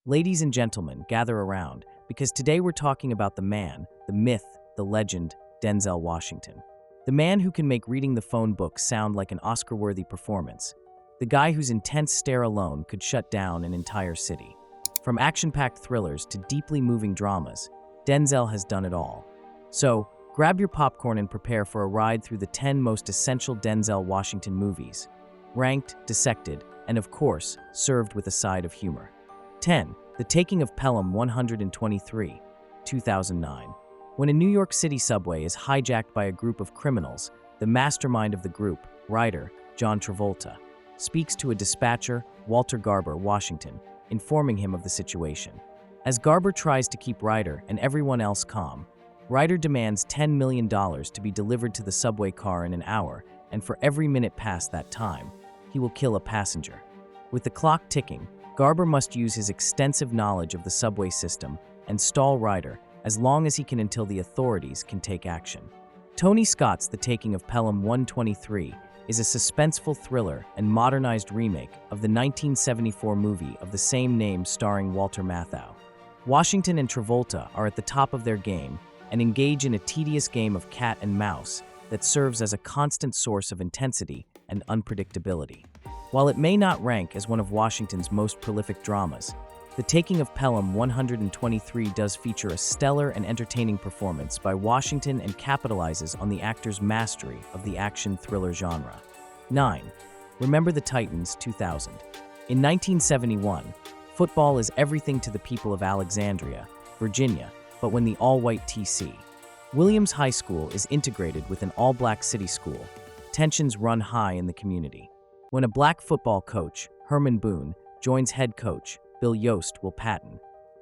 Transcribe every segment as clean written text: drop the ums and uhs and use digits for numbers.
Ladies and gentlemen, gather around, because today we're talking about the man, the myth, the legend, Denzel Washington. The man who can make reading the phone book sound like an Oscar-worthy performance. The guy whose intense stare alone could shut down an entire city. From action-packed thrillers to deeply moving dramas, Denzel has done it all. So, grab your popcorn and prepare for a ride through the 10 most essential Denzel Washington movies. Ranked, dissected, and of course, served with a side of humor. 10. The Taking of Pelham 123, 2009. When a New York City subway is hijacked by a group of criminals, the mastermind of the group, Ryder, John Travolta, speaks to a dispatcher, Walter Garber, Washington, informing him of the situation. As Garber tries to keep Ryder and everyone else calm, Ryder demands $10 million to be delivered to the subway car in an hour, and for every minute past that time, he will kill a passenger. With the clock ticking, Garber must use his extensive knowledge of the subway system and stall Ryder as long as he can until the authorities can take action. Tony Scott's The Taking of Pelham 123 is a suspenseful thriller and modernized remake of the 1974 movie of the same name starring Walter Matthau. Washington and Travolta are at the top of their game and engage in a tedious game of cat and mouse that serves as a constant source of intensity and unpredictability. While it may not rank as one of Washington's most prolific dramas, The Taking of Pelham 123 does feature a stellar and entertaining performance by Washington and capitalizes on the actor's mastery of the action thriller genre. 9. Remember the Titans 2000. In 1971, football is everything to the people of Alexandria, Virginia, but when the all-white TC. Williams High School is integrated with an all-black city school, tensions run high in the community. When a black football coach, Herman Boone, joins head coach, Bill Yost Will Patton,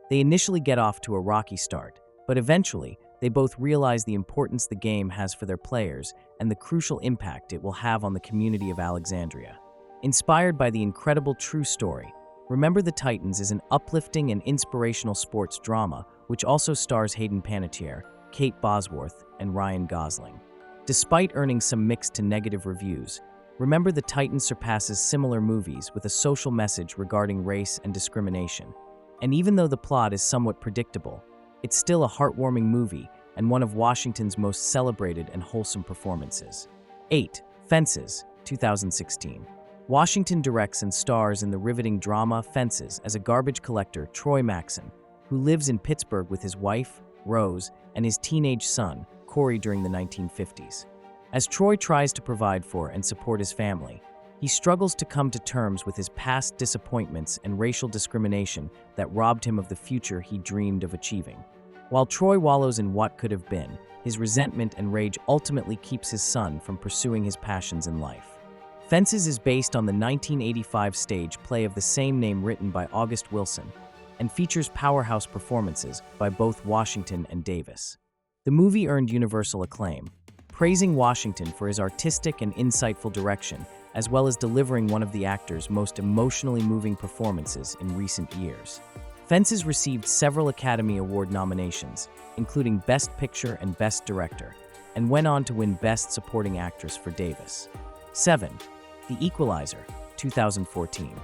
they initially get off to a rocky start, but eventually they both realize the importance the game has for their players and the crucial impact it will have on the community of Alexandria. Inspired by the incredible true story, Remember the Titans is an uplifting and inspirational sports drama which also stars Hayden Panettiere, Kate Bosworth, and Ryan Gosling. Despite earning some mixed to negative reviews, Remember the Titans surpasses similar movies with a social message regarding race and discrimination. And even though the plot is somewhat predictable, it's still a heartwarming movie and one of Washington's most celebrated and wholesome performances. 8. Fences, 2016. Washington directs and stars in the riveting drama Fences as a garbage collector, Troy Maxon, who lives in Pittsburgh with his wife, Rose, and his teenage son, Corey, during the 1950s. As Troy tries to provide for and support his family, he struggles to come to terms with his past disappointments and racial discrimination that robbed him of the future he dreamed of achieving. While Troy wallows in what could have been, his resentment and rage ultimately keeps his son from pursuing his passions in life. Fences is based on the 1985 stage play of the same name written by August Wilson and features powerhouse performances by both Washington and Davis. The movie earned universal acclaim, praising Washington for his artistic and insightful direction, as well as delivering one of the actor's most emotionally moving performances in recent years. Fences received several Academy Award nominations, including Best Picture and Best Director, and went on to win Best Supporting Actress for Davis. 7. The Equalizer, 2014.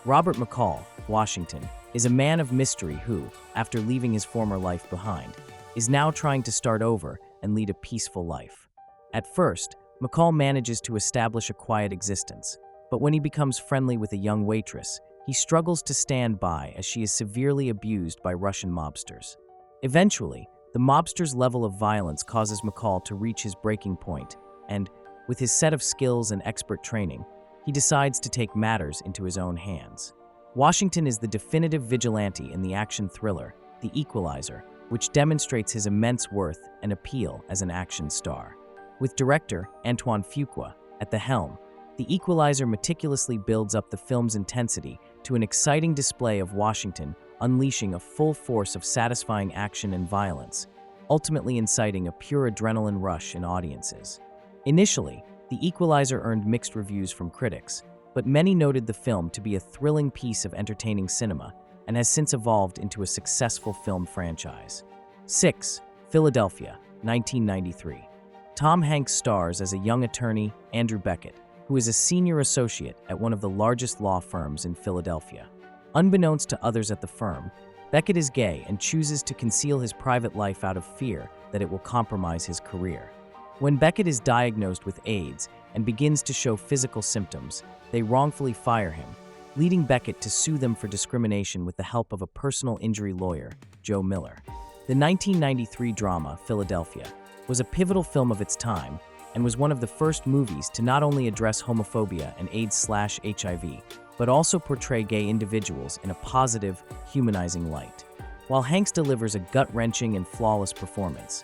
Robert McCall, Washington, is a man of mystery who, after leaving his former life behind, is now trying to start over and lead a peaceful life. At first, McCall manages to establish a quiet existence, but when he becomes friendly with a young waitress, he struggles to stand by as she is severely abused by Russian mobsters. Eventually, the mobsters' level of violence causes McCall to reach his breaking point, and, with his set of skills and expert training, he decides to take matters into his own hands. Washington is the definitive vigilante in the action thriller, The Equalizer, which demonstrates his immense worth and appeal as an action star. With director Antoine Fuqua at the helm, The Equalizer meticulously builds up the film's intensity to an exciting display of Washington unleashing a full force of satisfying action and violence, ultimately inciting a pure adrenaline rush in audiences. Initially, The Equalizer earned mixed reviews from critics, but many noted the film to be a thrilling piece of entertaining cinema and has since evolved into a successful film franchise. 6. Philadelphia, 1993. Tom Hanks stars as a young attorney, Andrew Beckett, who is a senior associate at one of the largest law firms in Philadelphia. Unbeknownst to others at the firm, Beckett is gay and chooses to conceal his private life out of fear that it will compromise his career. When Beckett is diagnosed with AIDS and begins to show physical symptoms, they wrongfully fire him, leading Beckett to sue them for discrimination with the help of a personal injury lawyer, Joe Miller. The 1993 drama, Philadelphia, was a pivotal film of its time and was one of the first movies to not only address homophobia and AIDS/HIV, but also portray gay individuals in a positive, humanizing light. While Hanks delivers a gut-wrenching and flawless performance,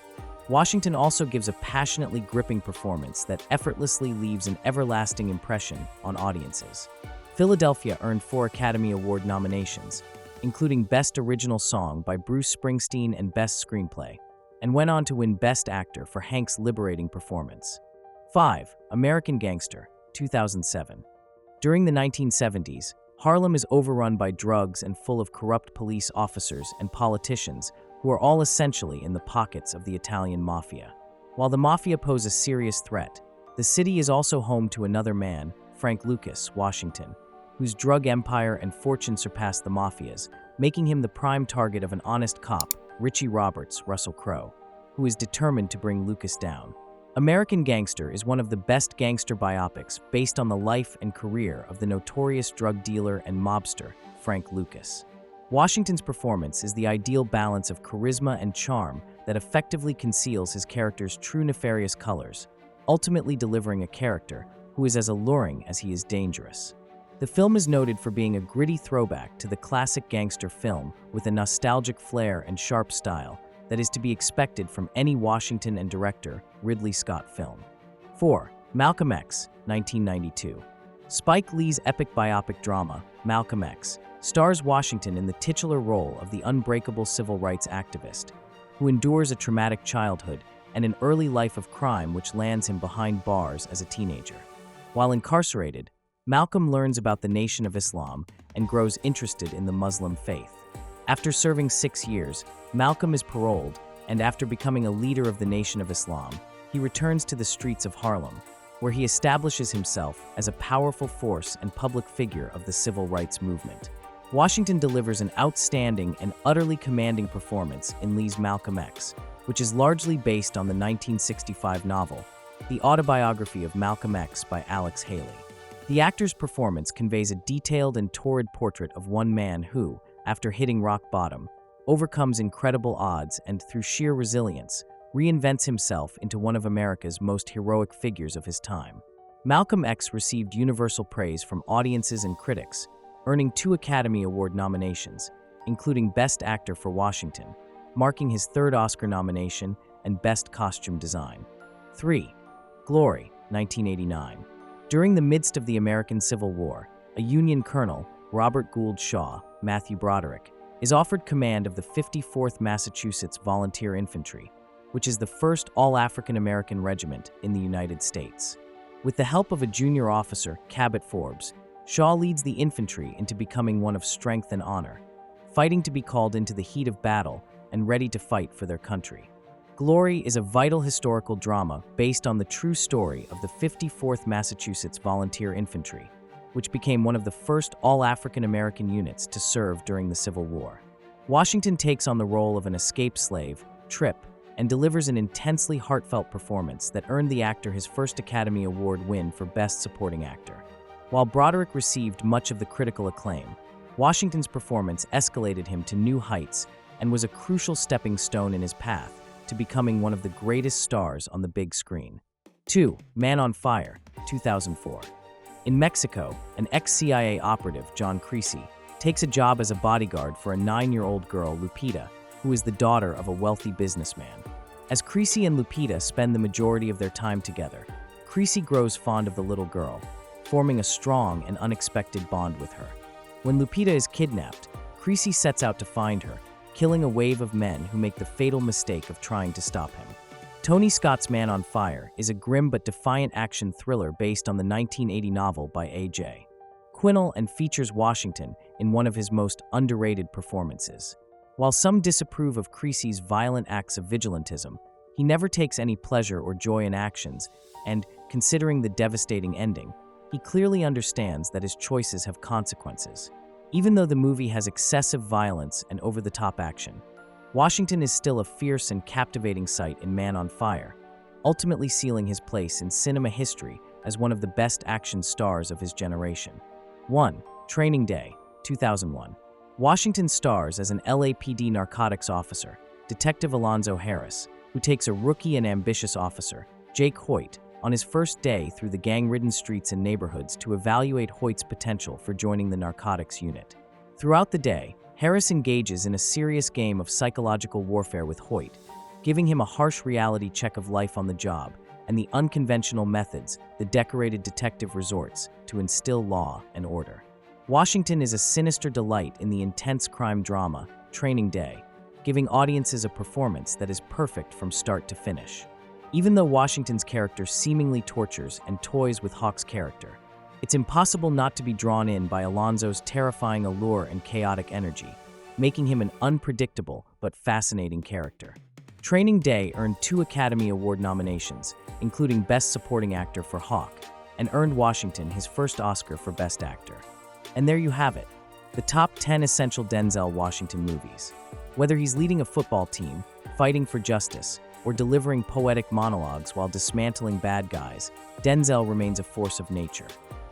Washington also gives a passionately gripping performance that effortlessly leaves an everlasting impression on audiences. Philadelphia earned 4 Academy Award nominations, including Best Original Song by Bruce Springsteen and Best Screenplay, and went on to win Best Actor for Hanks' liberating performance. 5. American Gangster, 2007. During the 1970s, Harlem is overrun by drugs and full of corrupt police officers and politicians who are all essentially in the pockets of the Italian mafia. While the mafia pose a serious threat, the city is also home to another man, Frank Lucas, Washington, whose drug empire and fortune surpass the mafia's, making him the prime target of an honest cop, Richie Roberts, Russell Crowe, who is determined to bring Lucas down. American Gangster is one of the best gangster biopics based on the life and career of the notorious drug dealer and mobster, Frank Lucas. Washington's performance is the ideal balance of charisma and charm that effectively conceals his character's true nefarious colors, ultimately delivering a character who is as alluring as he is dangerous. The film is noted for being a gritty throwback to the classic gangster film with a nostalgic flair and sharp style that is to be expected from any Washington and director Ridley Scott film. 4. Malcolm X, 1992. Spike Lee's epic biopic drama, Malcolm X, stars Washington in the titular role of the unbreakable civil rights activist, who endures a traumatic childhood and an early life of crime which lands him behind bars as a teenager. While incarcerated, Malcolm learns about the Nation of Islam and grows interested in the Muslim faith. After serving 6 years, Malcolm is paroled, and after becoming a leader of the Nation of Islam, he returns to the streets of Harlem, where he establishes himself as a powerful force and public figure of the civil rights movement. Washington delivers an outstanding and utterly commanding performance in Lee's Malcolm X, which is largely based on the 1965 novel, The Autobiography of Malcolm X by Alex Haley. The actor's performance conveys a detailed and torrid portrait of one man who, after hitting rock bottom, overcomes incredible odds and, through sheer resilience, reinvents himself into one of America's most heroic figures of his time. Malcolm X received universal praise from audiences and critics, earning 2 Academy Award nominations, including Best Actor for Washington, marking his 3rd Oscar nomination, and Best Costume Design. 3. Glory, 1989. During the midst of the American Civil War, a Union colonel, Robert Gould Shaw, Matthew Broderick, is offered command of the 54th Massachusetts Volunteer Infantry, which is the first all-African American regiment in the United States. With the help of a junior officer, Cabot Forbes, Shaw leads the infantry into becoming one of strength and honor, fighting to be called into the heat of battle and ready to fight for their country. Glory is a vital historical drama based on the true story of the 54th Massachusetts Volunteer Infantry, which became one of the first all-African American units to serve during the Civil War. Washington takes on the role of an escaped slave, Trip, and delivers an intensely heartfelt performance that earned the actor his first Academy Award win for Best Supporting Actor. While Broderick received much of the critical acclaim, Washington's performance escalated him to new heights and was a crucial stepping stone in his path to becoming one of the greatest stars on the big screen. 2. Man on Fire, 2004. In Mexico, an ex-CIA operative, John Creasy, takes a job as a bodyguard for a 9-year-old girl, Lupita, who is the daughter of a wealthy businessman. As Creasy and Lupita spend the majority of their time together, Creasy grows fond of the little girl, forming a strong and unexpected bond with her. When Lupita is kidnapped, Creasy sets out to find her, killing a wave of men who make the fatal mistake of trying to stop him. Tony Scott's Man on Fire is a grim but defiant action thriller based on the 1980 novel by A.J. Quinnell and features Washington in one of his most underrated performances. While some disapprove of Creasy's violent acts of vigilantism, he never takes any pleasure or joy in actions, and, considering the devastating ending, he clearly understands that his choices have consequences. Even though the movie has excessive violence and over-the-top action, Washington is still a fierce and captivating sight in Man on Fire, ultimately sealing his place in cinema history as one of the best action stars of his generation. 1. Training Day, 2001. Washington stars as an LAPD narcotics officer, Detective Alonzo Harris, who takes a rookie and ambitious officer, Jake Hoyt, on his first day through the gang-ridden streets and neighborhoods to evaluate Hoyt's potential for joining the narcotics unit. Throughout the day, Harris engages in a serious game of psychological warfare with Hoyt, giving him a harsh reality check of life on the job and the unconventional methods the decorated detective resorts to instill law and order. Washington is a sinister delight in the intense crime drama, Training Day, giving audiences a performance that is perfect from start to finish. Even though Washington's character seemingly tortures and toys with Hawk's character, it's impossible not to be drawn in by Alonzo's terrifying allure and chaotic energy, making him an unpredictable but fascinating character. Training Day earned 2 Academy Award nominations, including Best Supporting Actor for Hawk, and earned Washington his first Oscar for Best Actor. And there you have it, the top 10 essential Denzel Washington movies. Whether he's leading a football team, fighting for justice, or delivering poetic monologues while dismantling bad guys, Denzel remains a force of nature.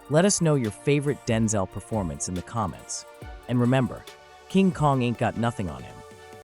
Let us know your favorite Denzel performance in the comments. And remember, King Kong ain't got nothing on him.